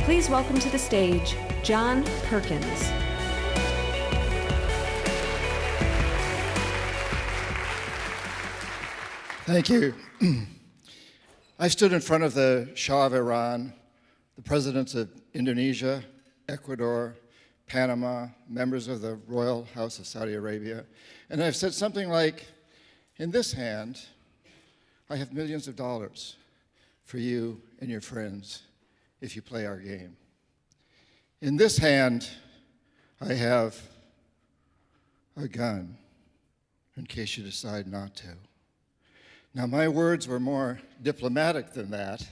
Please welcome to the stage, John Perkins. Thank you. I stood in front of the Shah of Iran, the presidents of Indonesia, Ecuador, Panama, members of the Royal House of Saudi Arabia, and I've said something like, in this hand, I have millions of dollars for you and your friends if you play our game. In this hand, I have a gun in case you decide not to. Now, my words were more diplomatic than that,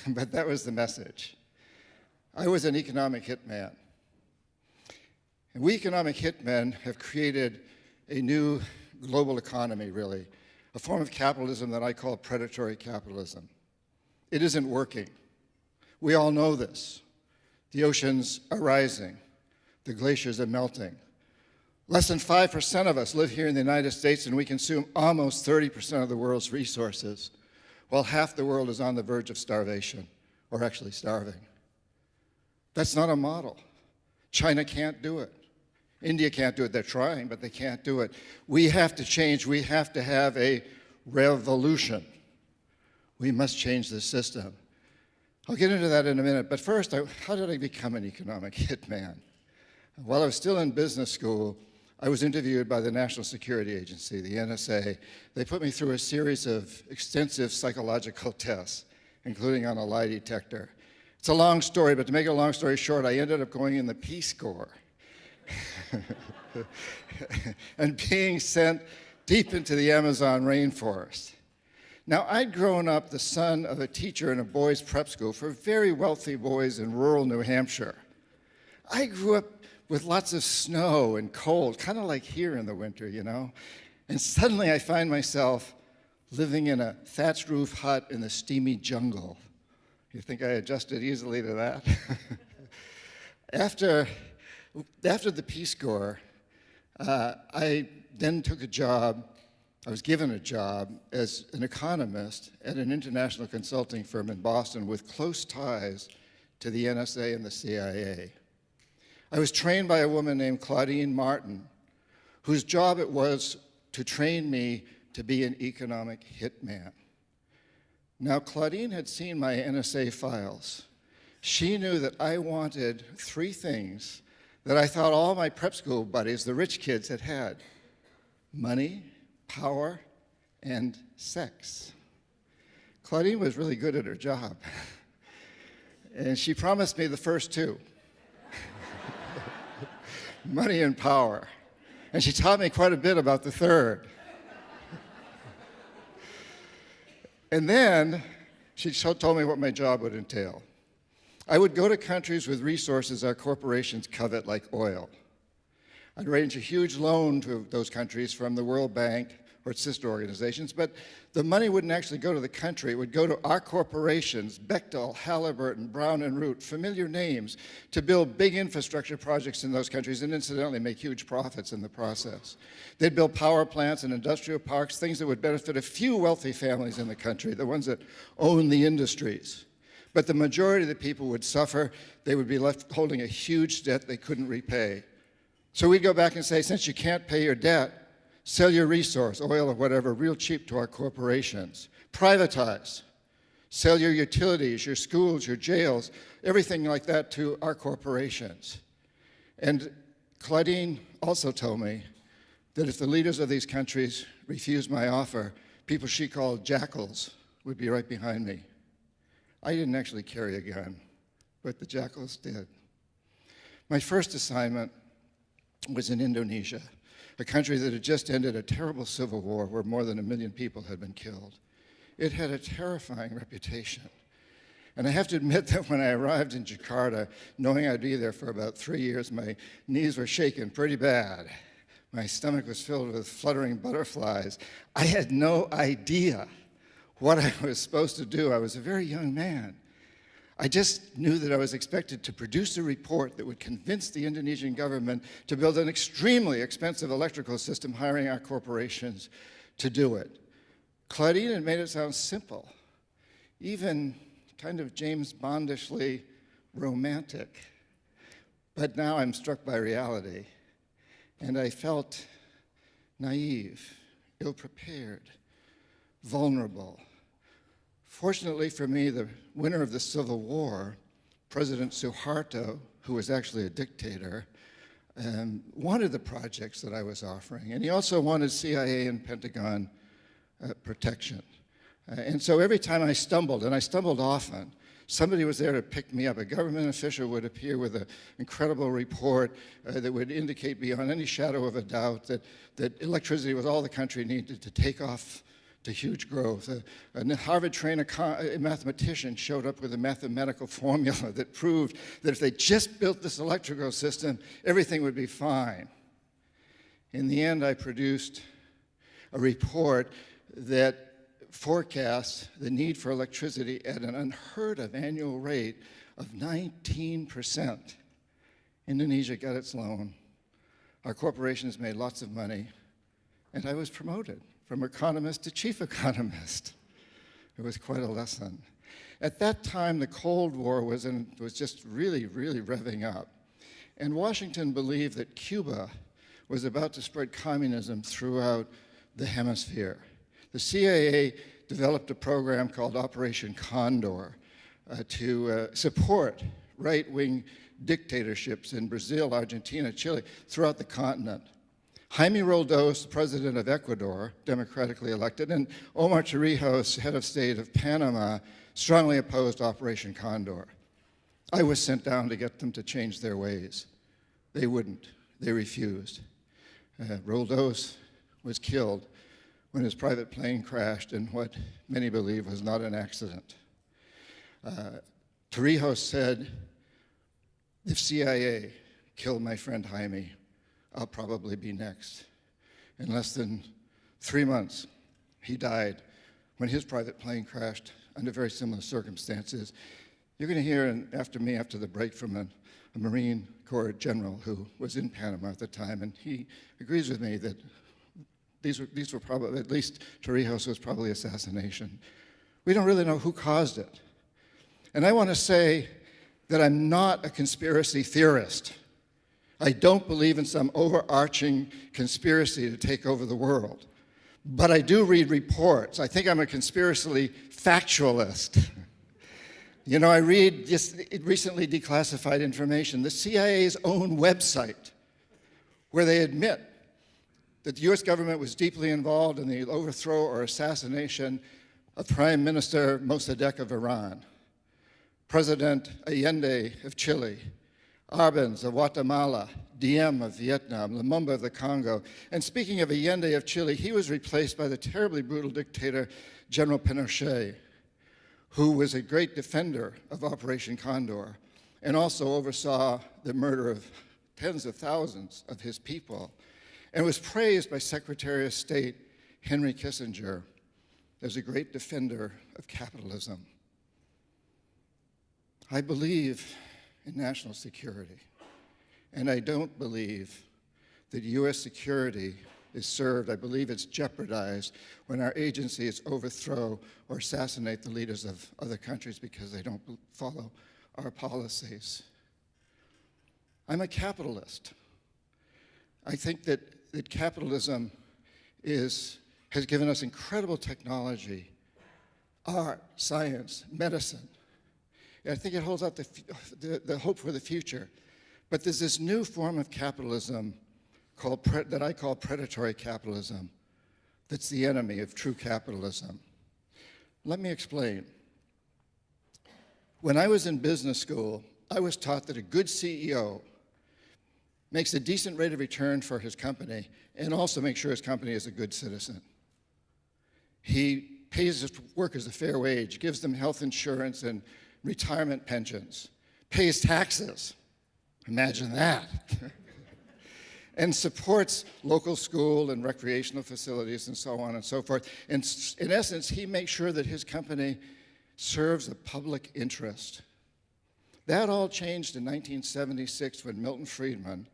but that was the message. I was an economic hitman. And we economic hitmen have created a new global economy, really, a form of capitalism that I call predatory capitalism. It isn't working. We all know this. The oceans are rising. The glaciers are melting. Less than 5% of us live here in the United States, and we consume almost 30% of the world's resources, while half the world is on the verge of starvation, or actually starving. That's not a model. China can't do it. India can't do it. They're trying, but they can't do it. We have to change. We have to have a revolution. We must change the system. I'll get into that in a minute, but first, how did I become an economic hitman? While I was still in business school, I was interviewed by the National Security Agency, the NSA. They put me through a series of extensive psychological tests, including on a lie detector. It's a long story, but to make a long story short, I ended up going in the Peace Corps and being sent deep into the Amazon rainforest. Now, I'd grown up the son of a teacher in a boys' prep school for very wealthy boys in rural New Hampshire. I grew up with lots of snow and cold, kind of like here in the winter, you know? And suddenly I find myself living in a thatched roof hut in the steamy jungle. You think I adjusted easily to that? After the Peace Corps, I then took a job. I was given a job as an economist at an international consulting firm in Boston with close ties to the NSA and the CIA. I was trained by a woman named Claudine Martin, whose job it was to train me to be an economic hitman. Now, Claudine had seen my NSA files. She knew that I wanted three things that I thought all my prep school buddies, the rich kids, had had: money, power, and sex. Claudine was really good at her job, and she promised me the first two. Money and power. And she taught me quite a bit about the third. And then she told me what my job would entail. I would go to countries with resources our corporations covet, like oil. I'd arrange a huge loan to those countries from the World Bank or its sister organizations, but the money wouldn't actually go to the country. It would go to our corporations, Bechtel, Halliburton, Brown and Root, familiar names, to build big infrastructure projects in those countries and incidentally make huge profits in the process. They'd build power plants and industrial parks, things that would benefit a few wealthy families in the country, the ones that own the industries. But the majority of the people would suffer. They would be left holding a huge debt they couldn't repay. So we'd go back and say, since you can't pay your debt, sell your resource, oil or whatever, real cheap to our corporations. Privatize. Sell your utilities, your schools, your jails, everything like that to our corporations. And Claudine also told me that if the leaders of these countries refused my offer, people she called jackals would be right behind me. I didn't actually carry a gun, but the jackals did. My first assignment was in Indonesia, a country that had just ended a terrible civil war where more than 1 million people had been killed. It had a terrifying reputation. And I have to admit that when I arrived in Jakarta, knowing I'd be there for about 3 years, my knees were shaking pretty bad. My stomach was filled with fluttering butterflies. I had no idea what I was supposed to do. I was a very young man. I just knew that I was expected to produce a report that would convince the Indonesian government to build an extremely expensive electrical system, hiring our corporations to do it. Claudine had made it sound simple, even kind of James Bondishly romantic. But now I'm struck by reality, and I felt naive, ill-prepared, vulnerable. Fortunately for me, the winner of the Civil War, President Suharto, who was actually a dictator, wanted the projects that I was offering, and he also wanted CIA and Pentagon protection. And so every time I stumbled, and I stumbled often, somebody was there to pick me up. A government official would appear with an incredible report that would indicate beyond any shadow of a doubt that electricity was all the country needed to take off to huge growth. A Harvard-trained mathematician showed up with a mathematical formula that proved that if they just built this electrical system, everything would be fine. In the end, I produced a report that forecast the need for electricity at an unheard of annual rate of 19%. Indonesia got its loan. Our corporations made lots of money, and I was promoted from economist to chief economist. It was quite a lesson. At that time, the Cold War was just really, really revving up, and Washington believed that Cuba was about to spread communism throughout the hemisphere. The CIA developed a program called Operation Condor to support right-wing dictatorships in Brazil, Argentina, Chile, throughout the continent. Jaime Roldos, president of Ecuador, democratically elected, and Omar Torrijos, head of state of Panama, strongly opposed Operation Condor. I was sent down to get them to change their ways. They wouldn't. They refused. Roldos was killed when his private plane crashed in what many believe was not an accident. Torrijos said, if CIA killed my friend Jaime, I'll probably be next. In less than 3 months, he died when his private plane crashed under very similar circumstances. You're going to hear after me, after the break, from a Marine Corps general who was in Panama at the time, and he agrees with me that these were probably, at least Torrijos was probably assassination. We don't really know who caused it. And I want to say that I'm not a conspiracy theorist. I don't believe in some overarching conspiracy to take over the world. But I do read reports. I think I'm a conspiracy factualist. You know, I read just recently declassified information, the CIA's own website, where they admit that the US government was deeply involved in the overthrow or assassination of Prime Minister Mossadegh of Iran, President Allende of Chile, Arbenz of Guatemala, Diem of Vietnam, Lumumba of the Congo. And speaking of Allende of Chile, he was replaced by the terribly brutal dictator General Pinochet, who was a great defender of Operation Condor and also oversaw the murder of tens of thousands of his people, and was praised by Secretary of State Henry Kissinger as a great defender of capitalism. I believe in national security, and I don't believe that US security is served. I believe it's jeopardized when our agencies overthrow or assassinate the leaders of other countries because they don't follow our policies. I'm a capitalist. I think that capitalism has given us incredible technology, art, science, medicine. And I think it holds out the hope for the future. But there's this new form of capitalism that I call predatory capitalism that's the enemy of true capitalism. Let me explain. When I was in business school, I was taught that a good CEO makes a decent rate of return for his company and also makes sure his company is a good citizen. He pays his workers a fair wage, gives them health insurance and retirement pensions, pays taxes, imagine that, and supports local school and recreational facilities and so on and so forth. And in essence, he makes sure that his company serves the public interest. That all changed in 1976 when Milton Friedman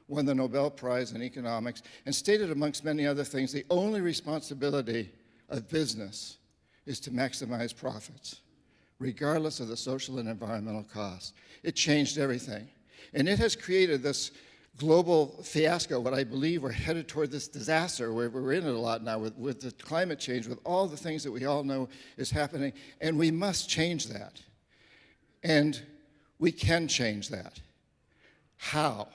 won the Nobel Prize in economics and stated, amongst many other things, the only responsibility of business is to maximize profits. regardless of the social and environmental costs. It changed everything. And it has created this global fiasco, what I believe we're headed toward this disaster, where we're in it a lot now with the climate change, with all the things that we all know is happening, and we must change that. And we can change that. How?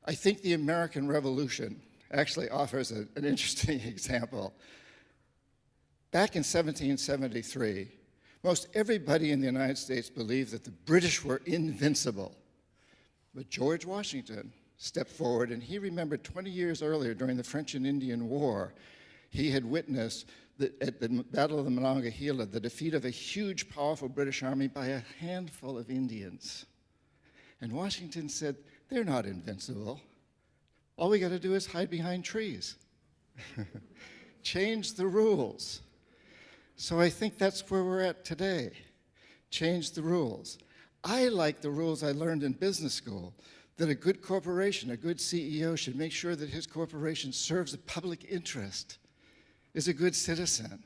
I think the American Revolution actually offers an interesting example. Back in 1773, most everybody in the United States believed that the British were invincible. But George Washington stepped forward, and he remembered 20 years earlier during the French and Indian War, he had witnessed at the Battle of the Monongahela the defeat of a huge, powerful British army by a handful of Indians. And Washington said, they're not invincible. All we got to do is hide behind trees. Change the rules. So I think that's where we're at today. Change the rules. I like the rules I learned in business school, that a good corporation, a good CEO should make sure that his corporation serves the public interest, is a good citizen.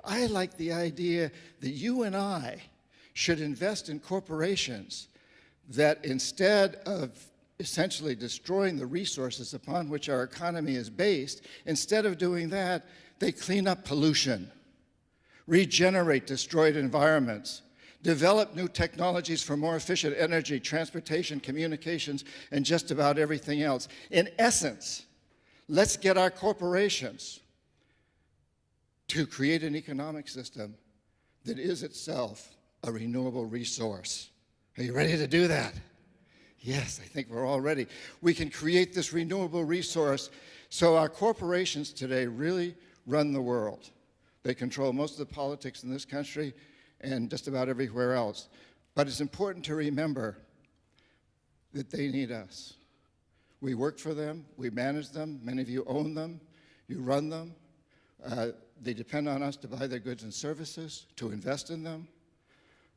I like the idea that you and I should invest in corporations that instead of essentially destroying the resources upon which our economy is based, instead of doing that, they clean up pollution, regenerate destroyed environments, develop new technologies for more efficient energy, transportation, communications, and just about everything else. In essence, let's get our corporations to create an economic system that is itself a renewable resource. Are you ready to do that? Yes, I think we're all ready. We can create this renewable resource so our corporations today really run the world. They control most of the politics in this country and just about everywhere else. But it's important to remember that they need us. We work for them, we manage them, many of you own them, you run them. They depend on us to buy their goods and services, to invest in them,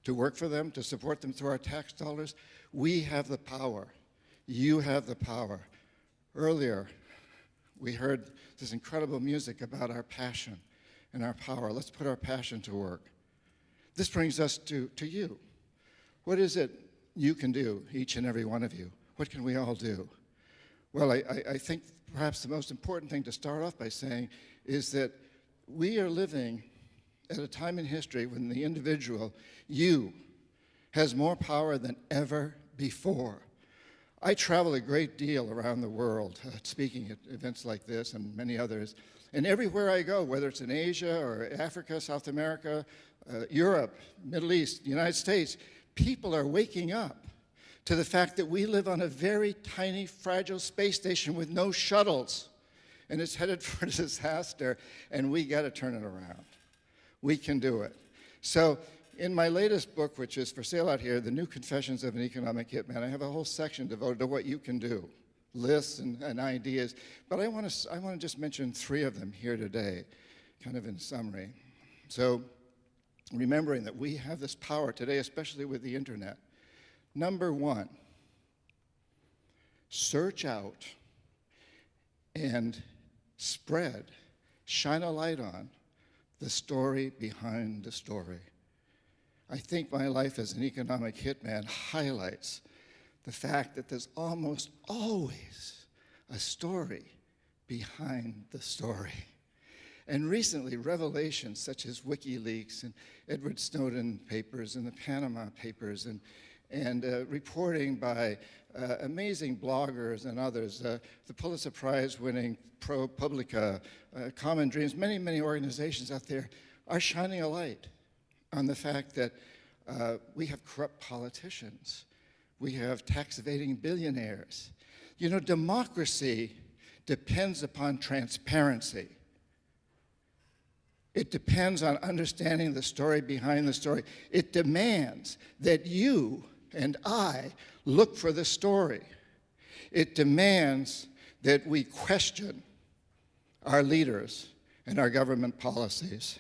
to work for them, to support them through our tax dollars. We have the power. You have the power. Earlier, we heard this incredible music about our passion and our power. Let's put our passion to work. This brings us to you. What is it you can do, each and every one of you? What can we all do? Well, I think perhaps the most important thing to start off by saying is that we are living at a time in history when the individual, you, has more power than ever before. I travel a great deal around the world, speaking at events like this and many others. And everywhere I go, whether it's in Asia or Africa, South America, Europe, Middle East, United States, people are waking up to the fact that we live on a very tiny, fragile space station with no shuttles. And it's headed for disaster, and we got to turn it around. We can do it. So in my latest book, which is for sale out here, The New Confessions of an Economic Hitman, I have a whole section devoted to what you can do, lists and ideas. But I want to just mention 3 of them here today, kind of in summary. So remembering that we have this power today, especially with the internet. Number 1, search out and spread, shine a light on the story behind the story. I think my life as an economic hitman highlights the fact that there's almost always a story behind the story. And recently, revelations such as WikiLeaks and Edward Snowden papers and the Panama Papers and reporting by amazing bloggers and others, the Pulitzer Prize-winning ProPublica, Common Dreams, many, many organizations out there are shining a light on the fact that we have corrupt politicians. We have tax-evading billionaires. You know, democracy depends upon transparency. It depends on understanding the story behind the story. It demands that you and I look for the story. It demands that we question our leaders and our government policies.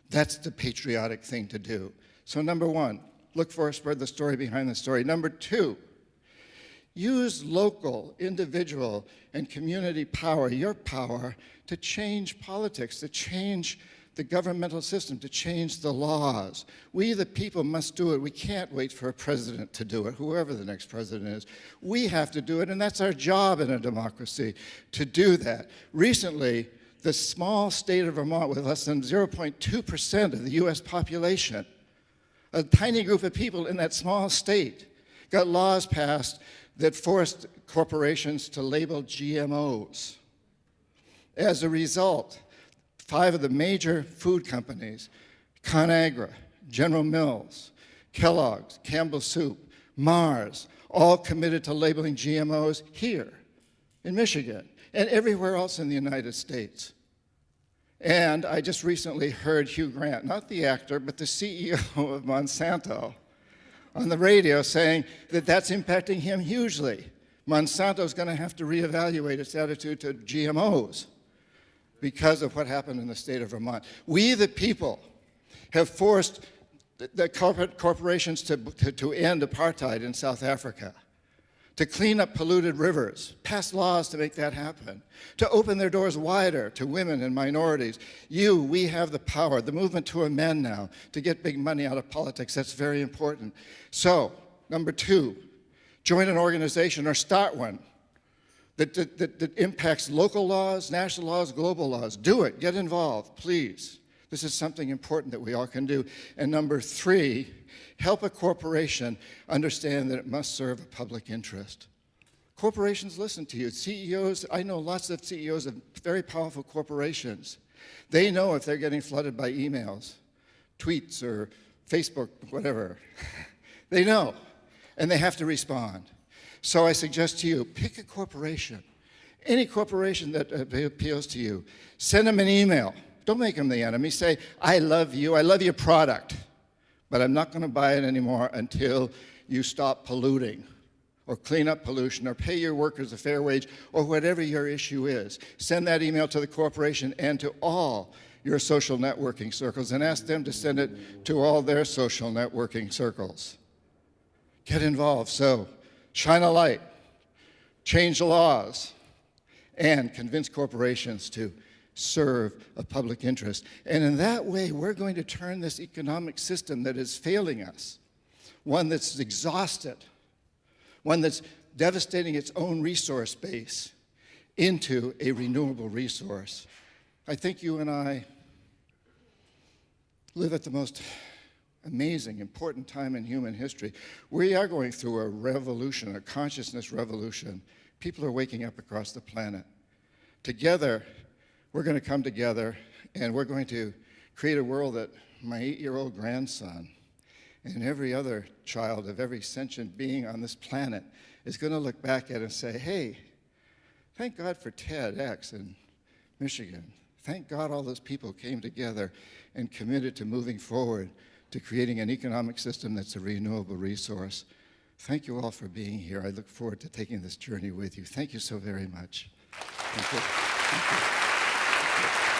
That's the patriotic thing to do. So number 1, look for, spread the story behind the story. Number 2, use local, individual, and community power, your power, to change politics, to change the governmental system, to change the laws. We, the people, must do it. We can't wait for a president to do it, whoever the next president is. We have to do it, and that's our job in a democracy, to do that. Recently, the small state of Vermont, with less than 0.2% of the US population, a tiny group of people in that small state, got laws passed that forced corporations to label GMOs. As a result, 5 of the major food companies, ConAgra, General Mills, Kellogg's, Campbell Soup, Mars, all committed to labeling GMOs here in Michigan and everywhere else in the United States. And I just recently heard Hugh Grant, not the actor, but the CEO of Monsanto, on the radio saying that that's impacting him hugely. Monsanto's going to have to reevaluate its attitude to GMOs because of what happened in the state of Vermont. We, the people, have forced the corporations to end apartheid in South Africa, to clean up polluted rivers, pass laws to make that happen, to open their doors wider to women and minorities. We have the power, the movement to amend now, to get big money out of politics. That's very important. So, number 2, join an organization or start one that impacts local laws, national laws, global laws. Do it. Get involved, please. This is something important that we all can do. And number 3, help a corporation understand that it must serve a public interest. Corporations listen to you. CEOs, I know lots of CEOs of very powerful corporations. They know if they're getting flooded by emails, tweets, or Facebook, whatever. They know, and they have to respond. So I suggest to you, pick a corporation, any corporation that appeals to you. Send them an email. Don't make them the enemy. Say, I love you, I love your product, but I'm not going to buy it anymore until you stop polluting or clean up pollution or pay your workers a fair wage or whatever your issue is. Send that email to the corporation and to all your social networking circles and ask them to send it to all their social networking circles. Get involved. So, shine a light, change the laws, and convince corporations to serve a public interest. And in that way, we're going to turn this economic system that is failing us, one that's exhausted, one that's devastating its own resource base, into a renewable resource. I think you and I live at the most amazing, important time in human history. We are going through a revolution, a consciousness revolution. People are waking up across the planet. Together, we're going to come together and we're going to create a world that my 8-year-old grandson and every other child of every sentient being on this planet is going to look back at and say, hey, thank God for TEDx in Michigan. Thank God all those people came together and committed to moving forward to creating an economic system that's a renewable resource. Thank you all for being here. I look forward to taking this journey with you. Thank you so very much. Thank you. Thank you.